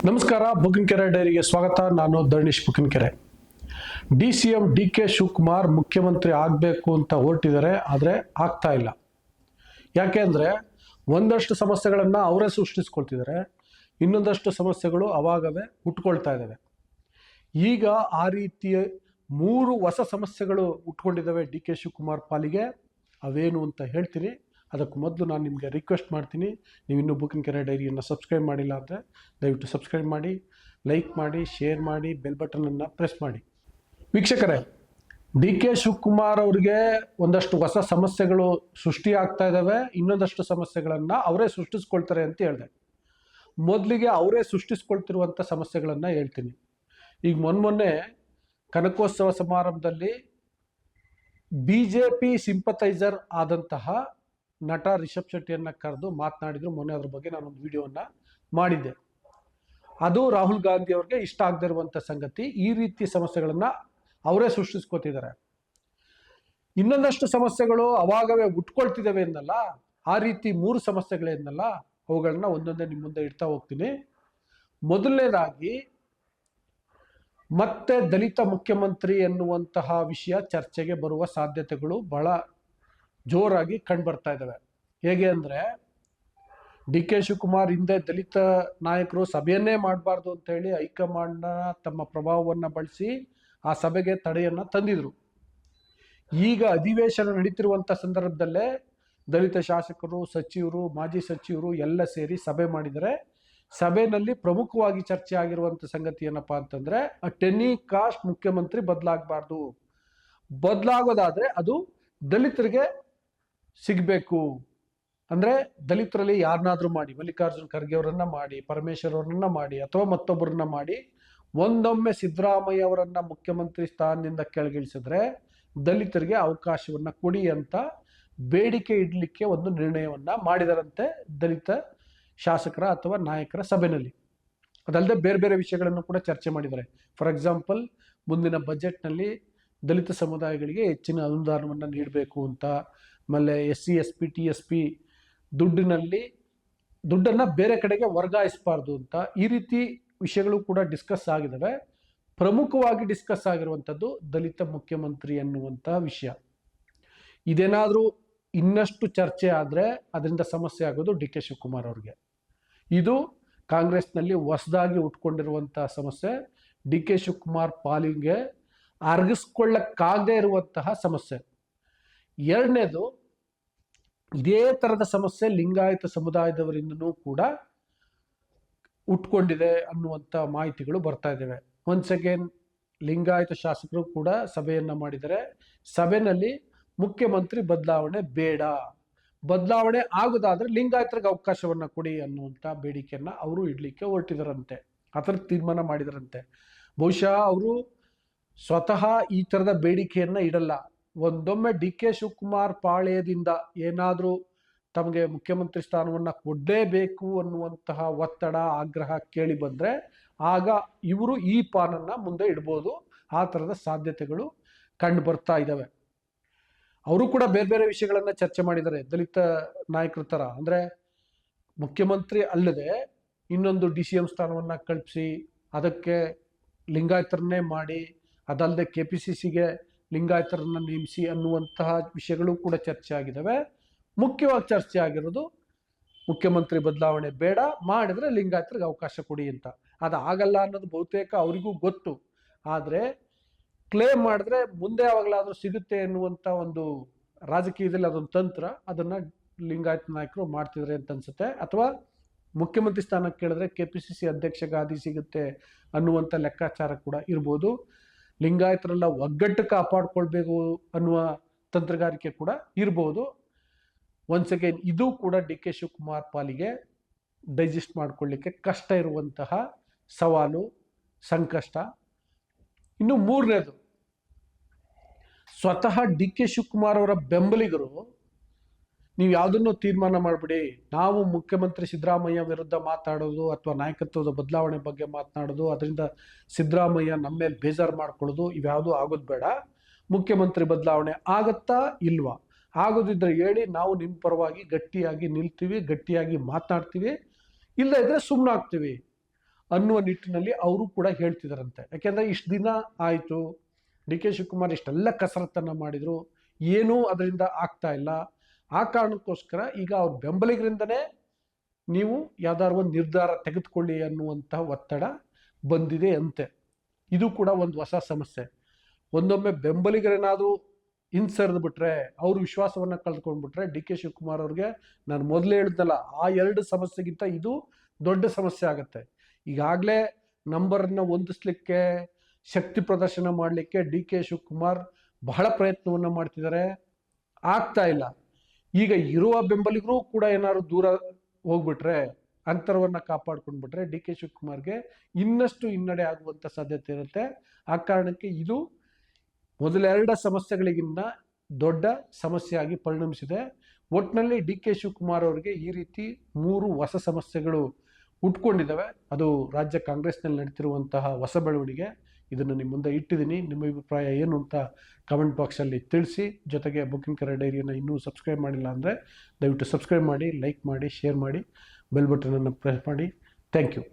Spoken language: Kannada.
ನಮಸ್ಕಾರ. ಬುಕ್ಕಿನಕೆರೆ ಡೈರಿಗೆ ಸ್ವಾಗತ. ನಾನು ಧರ್ಣೀಶ್ ಬುಕ್ಕಿನಕೆರೆ. DCM DK ಶಿವಕುಮಾರ್ ಮುಖ್ಯಮಂತ್ರಿ ಆಗಬೇಕು ಅಂತ ಹೊರಟಿದ್ದಾರೆ, ಆದರೆ ಆಗ್ತಾ ಇಲ್ಲ. ಯಾಕೆ ಅಂದರೆ ಒಂದಷ್ಟು ಸಮಸ್ಯೆಗಳನ್ನು ಅವರೇ ಸೃಷ್ಟಿಸ್ಕೊಳ್ತಿದ್ದಾರೆ, ಇನ್ನೊಂದಷ್ಟು ಸಮಸ್ಯೆಗಳು ಅವಾಗವೇ ಹುಟ್ಕೊಳ್ತಾ ಇದ್ದಾವೆ. ಈಗ ಆ ರೀತಿಯ 3 ಹೊಸ ಸಮಸ್ಯೆಗಳು ಹುಟ್ಕೊಂಡಿದ್ದಾವೆ DK ಶಿವಕುಮಾರ್ ಪಾಲಿಗೆ. ಅವೇನು ಅಂತ ಹೇಳ್ತೀನಿ. ಅದಕ್ಕೆ ಮೊದಲು ನಾನು ನಿಮಗೆ ರಿಕ್ವೆಸ್ಟ್ ಮಾಡ್ತೀನಿ, ನೀವು ಇನ್ನೂ ಬುಕ್ಕಿನಕೆರೆ ಡೈರಿಯನ್ನು ಸಬ್ಸ್ಕ್ರೈಬ್ ಮಾಡಿಲ್ಲ ಅಂದರೆ ದಯವಿಟ್ಟು ಸಬ್ಸ್ಕ್ರೈಬ್ ಮಾಡಿ, ಲೈಕ್ ಮಾಡಿ, ಶೇರ್ ಮಾಡಿ, ಬೆಲ್ ಬಟನನ್ನು ಪ್ರೆಸ್ ಮಾಡಿ. ವೀಕ್ಷಕರೇ, DK ಶಿವಕುಮಾರ್ ಅವರಿಗೆ ಒಂದಷ್ಟು ಹೊಸ ಸಮಸ್ಯೆಗಳು ಸೃಷ್ಟಿ ಆಗ್ತಾ ಇದ್ದಾವೆ, ಇನ್ನೊಂದಷ್ಟು ಸಮಸ್ಯೆಗಳನ್ನು ಅವರೇ ಸೃಷ್ಟಿಸ್ಕೊಳ್ತಾರೆ ಅಂತ ಹೇಳಿದೆ. ಮೊದಲಿಗೆ ಅವರೇ ಸೃಷ್ಟಿಸ್ಕೊಳ್ತಿರುವಂಥ ಸಮಸ್ಯೆಗಳನ್ನು ಹೇಳ್ತೀನಿ. ಈಗ ಮೊನ್ನೆ ಕನಕೋತ್ಸವ ಸಮಾರಂಭದಲ್ಲಿ BJP ಸಿಂಪಥೈಸರ್ ಆದಂತಹ ನಟ ರಿಷಬ್ ಶೆಟ್ಟಿಯನ್ನು ಕರೆದು ಮಾತನಾಡಿದ್ರು. ಮೊನ್ನೆ ಅದ್ರ ಬಗ್ಗೆ ನಾನೊಂದು ವಿಡಿಯೋವನ್ನು ಮಾಡಿದ್ದೆ. ಅದು ರಾಹುಲ್ ಗಾಂಧಿ ಅವ್ರಿಗೆ ಇಷ್ಟ ಆಗದೆ ಇರುವಂಥ ಸಂಗತಿ. ಈ ರೀತಿ ಸಮಸ್ಯೆಗಳನ್ನು ಅವರೇ ಸೃಷ್ಟಿಸ್ಕೊತಿದ್ದಾರೆ. ಇನ್ನೊಂದಷ್ಟು ಸಮಸ್ಯೆಗಳು ಅವಾಗವೇ ಹುಟ್ಕೊಳ್ತಿದ್ದಾವೆ ಎಂದಲ್ಲ, ಆ ರೀತಿ 3 ಸಮಸ್ಯೆಗಳೇನಲ್ಲ, ಅವುಗಳನ್ನ ಒಂದೊಂದೇ ನಿಮ್ಮ ಮುಂದೆ ಇಡ್ತಾ ಹೋಗ್ತೀನಿ. ಮೊದಲನೇದಾಗಿ, ಮತ್ತೆ ದಲಿತ ಮುಖ್ಯಮಂತ್ರಿ ಎನ್ನುವಂತಹ ವಿಷಯ ಚರ್ಚೆಗೆ ಬರುವ ಸಾಧ್ಯತೆಗಳು ಬಹಳ ಜೋರಾಗಿ ಕಂಡು ಬರ್ತಾ ಇದ್ದಾವೆ. ಹೇಗೆ ಅಂದರೆ, DK ಶಿವಕುಮಾರ್ ಹಿಂದೆ ದಲಿತ ನಾಯಕರು ಸಭೆಯನ್ನೇ ಮಾಡಬಾರ್ದು ಅಂತ ಹೇಳಿ ಹೈಕಮಾಂಡ್ನ ತಮ್ಮ ಪ್ರಭಾವವನ್ನು ಬಳಸಿ ಆ ಸಭೆಗೆ ತಡೆಯನ್ನು ತಂದಿದ್ರು. ಈಗ ಅಧಿವೇಶನ ನಡೀತಿರುವಂಥ ಸಂದರ್ಭದಲ್ಲೇ ದಲಿತ ಶಾಸಕರು, ಸಚಿವರು, ಮಾಜಿ ಸಚಿವರು ಎಲ್ಲ ಸೇರಿ ಸಭೆ ಮಾಡಿದರೆ. ಸಭೆಯಲ್ಲಿ ಪ್ರಮುಖವಾಗಿ ಚರ್ಚೆ ಆಗಿರುವಂಥ ಸಂಗತಿ ಏನಪ್ಪಾ ಅಂತಂದರೆ, ಟೆನಿ ಕಾಸ್ಟ್ ಮುಖ್ಯಮಂತ್ರಿ ಬದಲಾಗಬಾರ್ದು, ಬದಲಾಗೋದಾದರೆ ಅದು ದಲಿತರಿಗೆ ಸಿಗಬೇಕು. ಅಂದರೆ ದಲಿತರಲ್ಲಿ ಯಾರನ್ನಾದ್ರೂ ಮಾಡಿ, ಮಲ್ಲಿಕಾರ್ಜುನ್ ಖರ್ಗೆ ಅವರನ್ನ ಮಾಡಿ, ಪರಮೇಶ್ವರ್ ಅವರನ್ನ ಮಾಡಿ, ಅಥವಾ ಮತ್ತೊಬ್ಬರನ್ನ ಮಾಡಿ, ಒಂದೊಮ್ಮೆ ಸಿದ್ದರಾಮಯ್ಯ ಅವರನ್ನ ಮುಖ್ಯಮಂತ್ರಿ ಸ್ಥಾನದಿಂದ ಕೆಳಗಿಳಿಸಿದ್ರೆ ದಲಿತರಿಗೆ ಅವಕಾಶವನ್ನ ಕೊಡಿ ಅಂತ ಬೇಡಿಕೆ ಇಡಲಿಕ್ಕೆ ಒಂದು ನಿರ್ಣಯವನ್ನ ಮಾಡಿದರಂತೆ ದಲಿತ ಶಾಸಕರ ಅಥವಾ ನಾಯಕರ ಸಭೆಯಲ್ಲಿ. ಅದಲ್ಲದೆ ಬೇರೆ ಬೇರೆ ವಿಷಯಗಳನ್ನು ಕೂಡ ಚರ್ಚೆ ಮಾಡಿದ್ದಾರೆ. ಫಾರ್ ಎಕ್ಸಾಂಪಲ್, ಮುಂದಿನ ಬಜೆಟ್ನಲ್ಲಿ ದಲಿತ ಸಮುದಾಯಗಳಿಗೆ ಹೆಚ್ಚಿನ ಅನುದಾನವನ್ನು ನೀಡಬೇಕು ಅಂತ, ಆಮೇಲೆ SC ST TSP ದುಡ್ಡನ್ನು ಬೇರೆ ಕಡೆಗೆ ವರ್ಗಾಯಿಸಬಾರ್ದು ಅಂತ, ಈ ರೀತಿ ವಿಷಯಗಳು ಕೂಡ ಡಿಸ್ಕಸ್ ಆಗಿದ್ದಾವೆ. ಪ್ರಮುಖವಾಗಿ ಡಿಸ್ಕಸ್ ಆಗಿರುವಂಥದ್ದು ದಲಿತ ಮುಖ್ಯಮಂತ್ರಿ ಎನ್ನುವಂಥ ವಿಷಯ. ಇದೇನಾದರೂ ಇನ್ನಷ್ಟು ಚರ್ಚೆ ಆದರೆ ಅದರಿಂದ ಸಮಸ್ಯೆ ಆಗೋದು DK ಶಿವಕುಮಾರ್ ಅವ್ರಿಗೆ. ಇದು ಕಾಂಗ್ರೆಸ್ನಲ್ಲಿ ಹೊಸದಾಗಿ ಉಟ್ಕೊಂಡಿರುವಂಥ ಸಮಸ್ಯೆ, DK ಶಿವಕುಮಾರ್ ಪಾಲಿಗೆ ಅರ್ಗಿಸ್ಕೊಳ್ಳಕ್ಕಾಗದೇ ಇರುವಂತಹ ಸಮಸ್ಯೆ. ಎರಡನೇದು, ಇದೇ ಥರದ ಸಮಸ್ಯೆ ಲಿಂಗಾಯತ ಸಮುದಾಯದವರಿಂದನೂ ಕೂಡ ಉಟ್ಕೊಂಡಿದೆ ಅನ್ನುವಂಥ ಮಾಹಿತಿಗಳು ಬರ್ತಾ ಇದ್ದಾವೆ. ಒನ್ಸ್ ಅಗೇನ್, ಲಿಂಗಾಯತ ಶಾಸಕರು ಕೂಡ ಸಭೆಯನ್ನು ಮಾಡಿದರೆ. ಸಭೆಯಲ್ಲಿ ಮುಖ್ಯಮಂತ್ರಿ ಬದಲಾವಣೆ ಬೇಡ, ಬದಲಾವಣೆ ಆಗೋದಾದ್ರೆ ಲಿಂಗಾಯತರಿಗೆ ಅವಕಾಶವನ್ನು ಕೊಡಿ ಅನ್ನುವಂಥ ಬೇಡಿಕೆಯನ್ನು ಅವರು ಇಡಲಿಕ್ಕೆ ಹೊರಟಿದರಂತೆ, ಆ ಥರ ತೀರ್ಮಾನ ಮಾಡಿದರಂತೆ. ಬಹುಶಃ ಅವರು ಸ್ವತಃ ಈ ಥರದ ಬೇಡಿಕೆಯನ್ನು ಇಡಲ್ಲ. ಒಂದೊಮ್ಮೆ DK ಶಿವಕುಮಾರ್ ಪಾಳ್ಯದಿಂದ ಏನಾದರೂ ತಮಗೆ ಮುಖ್ಯಮಂತ್ರಿ ಸ್ಥಾನವನ್ನು ಕೊಡಲೇಬೇಕು ಅನ್ನುವಂತಹ ಒತ್ತಡ, ಆಗ್ರಹ ಕೇಳಿ ಬಂದರೆ ಆಗ ಇವರು ಈ ಪಾನನ್ನು ಮುಂದೆ ಇಡ್ಬೋದು. ಆ ಥರದ ಸಾಧ್ಯತೆಗಳು ಕಂಡು ಬರ್ತಾ ಇದ್ದಾವೆ. ಅವರು ಕೂಡ ಬೇರೆ ಬೇರೆ ವಿಷಯಗಳನ್ನು ಚರ್ಚೆ ಮಾಡಿದ್ದಾರೆ ದಲಿತ ನಾಯಕರ ಥರ. ಅಂದರೆ ಮುಖ್ಯಮಂತ್ರಿ ಅಲ್ಲದೆ ಇನ್ನೊಂದು DCM ಸ್ಥಾನವನ್ನು ಕಲ್ಪಿಸಿ ಅದಕ್ಕೆ ಲಿಂಗಾಯತರನ್ನೇ ಮಾಡಿ, ಅದಲ್ಲದೆ KPCCಗೆ ಲಿಂಗಾಯತರನ್ನ ನೇಮಿಸಿ ಅನ್ನುವಂತಹ ವಿಷಯಗಳು ಕೂಡ ಚರ್ಚೆ ಆಗಿದ್ದಾವೆ. ಮುಖ್ಯವಾಗಿ ಚರ್ಚೆ ಆಗಿರೋದು ಮುಖ್ಯಮಂತ್ರಿ ಬದಲಾವಣೆ ಬೇಡ, ಮಾಡಿದರೆ ಲಿಂಗಾಯತರಿಗೆ ಅವಕಾಶ ಕೊಡಿ ಅಂತ. ಅದು ಆಗಲ್ಲ ಅನ್ನೋದು ಬಹುತೇಕ ಅವರಿಗೂ ಗೊತ್ತು. ಆದರೆ ಕ್ಲೇಮ್ ಮಾಡಿದ್ರೆ ಮುಂದೆ ಯಾವಾಗಲಾದರೂ ಸಿಗುತ್ತೆ ಎನ್ನುವಂಥ ಒಂದು ರಾಜಕೀಯದಲ್ಲಿ ಅದೊಂದು ತಂತ್ರ, ಅದನ್ನು ಲಿಂಗಾಯತ ನಾಯಕರು ಮಾಡ್ತಿದ್ದಾರೆ ಅಂತ ಅನ್ಸುತ್ತೆ. ಅಥವಾ ಮುಖ್ಯಮಂತ್ರಿ ಸ್ಥಾನಕ್ಕೆ ಕೇಳಿದ್ರೆ KPCC ಅಧ್ಯಕ್ಷ ಗಾದಿ ಸಿಗುತ್ತೆ ಅನ್ನುವಂಥ ಲೆಕ್ಕಾಚಾರ ಕೂಡ ಇರ್ಬೋದು. ಲಿಂಗಾಯತರೆಲ್ಲ ಒಗ್ಗಟ್ಟು ಕಾಪಾಡ್ಕೊಳ್ಬೇಕು ಅನ್ನುವ ತಂತ್ರಗಾರಿಕೆ ಕೂಡ ಇರ್ಬೋದು. ಒನ್ಸ್ ಅಗೇನ್, ಇದು ಕೂಡ DK ಶಿವಕುಮಾರ್ ಪಾಲಿಗೆ ಡೈಜೆಸ್ಟ್ ಮಾಡ್ಕೊಳ್ಳಿಕ್ಕೆ ಕಷ್ಟ ಇರುವಂತಹ ಸವಾಲು, ಸಂಕಷ್ಟ. ಇನ್ನು ಮೂರನೇದು, ಸ್ವತಃ DK ಶಿವಕುಮಾರ್ ಅವರ ಬೆಂಬಲಿಗರು ನೀವು ಯಾವುದನ್ನು ತೀರ್ಮಾನ ಮಾಡಿಬಿಡಿ, ನಾವು ಮುಖ್ಯಮಂತ್ರಿ ಸಿದ್ದರಾಮಯ್ಯ ವಿರುದ್ಧ ಮಾತಾಡೋದು ಅಥವಾ ನಾಯಕತ್ವದ ಬದಲಾವಣೆ ಬಗ್ಗೆ ಮಾತನಾಡೋದು, ಅದರಿಂದ ಸಿದ್ದರಾಮಯ್ಯ ನಮ್ಮ ಮೇಲೆ ಬೇಜಾರು ಮಾಡ್ಕೊಳ್ಳೋದು, ಇವ್ಯಾವುದೂ ಆಗೋದು ಬೇಡ. ಮುಖ್ಯಮಂತ್ರಿ ಬದಲಾವಣೆ ಆಗತ್ತಾ ಇಲ್ವಾ, ಆಗೋದಿದ್ರೆ ಹೇಳಿ, ನಾವು ನಿಮ್ಮ ಪರವಾಗಿ ಗಟ್ಟಿಯಾಗಿ ನಿಲ್ತೀವಿ, ಗಟ್ಟಿಯಾಗಿ ಮಾತನಾಡ್ತೀವಿ. ಇಲ್ಲ ಇದ್ರೆ ಸುಮ್ಮನಾಗ್ತೀವಿ ಅನ್ನುವ ನಿಟ್ಟಿನಲ್ಲಿ ಅವರು ಕೂಡ ಹೇಳ್ತಿದಾರಂತೆ. ಯಾಕೆಂದ್ರೆ ಇಷ್ಟು ದಿನ ಆಯಿತು, ಡಿ ಕೆ ಶಿವಕುಮಾರ್ ಇಷ್ಟೆಲ್ಲ ಕಸರತ್ತನ್ನು ಮಾಡಿದ್ರು, ಏನೂ ಅದರಿಂದ ಆಗ್ತಾ ಇಲ್ಲ. ಆ ಕಾರಣಕ್ಕೋಸ್ಕರ ಈಗ ಅವ್ರ ಬೆಂಬಲಿಗರಿಂದನೇ ನೀವು ಯಾವ್ದಾದ್ರು ಒಂದು ನಿರ್ಧಾರ ತೆಗೆದುಕೊಳ್ಳಿ ಅನ್ನುವಂತಹ ಒತ್ತಡ ಬಂದಿದೆ ಅಂತೆ. ಇದು ಕೂಡ ಒಂದು ಹೊಸ ಸಮಸ್ಯೆ. ಒಂದೊಮ್ಮೆ ಬೆಂಬಲಿಗರೇನಾದರೂ ಹಿಂಸರಿದು ಬಿಟ್ರೆ, ಅವ್ರ ವಿಶ್ವಾಸವನ್ನು ಕಳೆದುಕೊಂಡ್ಬಿಟ್ರೆ, ಡಿ ಕೆ ಶಿವಕುಮಾರ್ ಅವ್ರಿಗೆ ನಾನು ಮೊದಲೇ ಹೇಳಿದ್ನಲ್ಲ, ಆ 2 ಸಮಸ್ಯೆಗಿಂತ ಇದು ದೊಡ್ಡ ಸಮಸ್ಯೆ ಆಗುತ್ತೆ. ಈಗಾಗಲೇ ನಂಬರನ್ನು ಹೊಂದಿಸ್ಲಿಕ್ಕೆ, ಶಕ್ತಿ ಪ್ರದರ್ಶನ ಮಾಡಲಿಕ್ಕೆ ಡಿ ಕೆ ಶಿವಕುಮಾರ್ ಬಹಳ ಪ್ರಯತ್ನವನ್ನು ಮಾಡ್ತಿದ್ದಾರೆ, ಆಗ್ತಾ ಇಲ್ಲ. ಈಗ ಇರುವ ಬೆಂಬಲಿಗರು ಕೂಡ ಏನಾದ್ರು ದೂರ ಹೋಗ್ಬಿಟ್ರೆ, ಅಂತರವನ್ನು ಕಾಪಾಡ್ಕೊಂಡ್ಬಿಟ್ರೆ ಡಿ ಕೆ ಶಿವಕುಮಾರ್ಗೆ ಇನ್ನಷ್ಟು ಹಿನ್ನಡೆ ಆಗುವಂಥ ಸಾಧ್ಯತೆ ಇರುತ್ತೆ. ಆ ಕಾರಣಕ್ಕೆ ಇದು ಮೊದಲೆರಡ ಸಮಸ್ಯೆಗಳಿಗಿಂತ ದೊಡ್ಡ ಸಮಸ್ಯೆಯಾಗಿ ಪರಿಣಮಿಸಿದೆ. ಒಟ್ಟಿನಲ್ಲಿ ಡಿ ಕೆ ಶಿವಕುಮಾರ್ ಅವರಿಗೆ ಈ ರೀತಿ 3 ಹೊಸ ಸಮಸ್ಯೆಗಳು ಹುಟ್ಕೊಂಡಿದ್ದಾವೆ. ಅದು ರಾಜ್ಯ ಕಾಂಗ್ರೆಸ್ನಲ್ಲಿ ನಡೀತಿರುವಂತಹ ಹೊಸ ಬೆಳವಣಿಗೆ. ಇದನ್ನು ನಿಮ್ಮ ಮುಂದೆ ಇಟ್ಟಿದ್ದೀನಿ. ನಿಮ್ಮ ಅಭಿಪ್ರಾಯ ಏನು ಅಂತ ಕಮೆಂಟ್ ಬಾಕ್ಸಲ್ಲಿ ತಿಳಿಸಿ. ಜೊತೆಗೆ ಬುಕ್ಕಿಂಗ್ ಕರೆ ಡೈರಿಯನ್ನು ಇನ್ನೂ ಸಬ್ಸ್ಕ್ರೈಬ್ ಮಾಡಿಲ್ಲ ಅಂದರೆ ದಯವಿಟ್ಟು ಸಬ್ಸ್ಕ್ರೈಬ್ ಮಾಡಿ, ಲೈಕ್ ಮಾಡಿ, ಶೇರ್ ಮಾಡಿ, ಬೆಲ್ ಬಟನನ್ನು ಪ್ರೆಸ್ ಮಾಡಿ. Thank you.